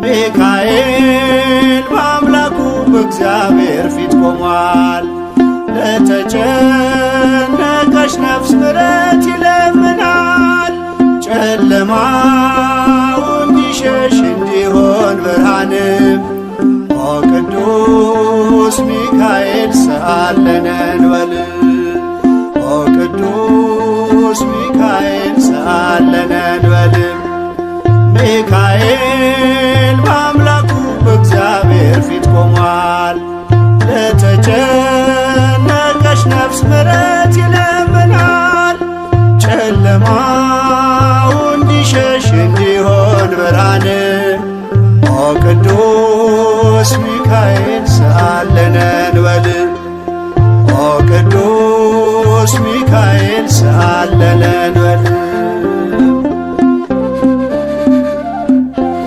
ሚካኤል በአምላኩ በእግዚአብሔር ፊት ቆሟል። ለተጨነቀች ነፍስ ምሕረት ይለምናል። ጨለማው እንዲሸሽ እንዲሆን ብርሃንም ኦ ቅዱስ ሚካኤል ሰአለነ እንበል። ኦ ቅዱስ ሚካኤል ሰአለነ እንበል። ሚካኤል በአምላኩ በእግዚአብሔር ፊት ቆሟል። ለተጨነቀች ነፍስ ምሕረት ይለምናል። ጨለማው እንዲሸሽ እንዲሆን ብርሃን ኦ ቅዱስ ሚካኤል ሰአለነ እንበል። ኦ ቅዱስ ሚካኤል ሰአለነ እንበል።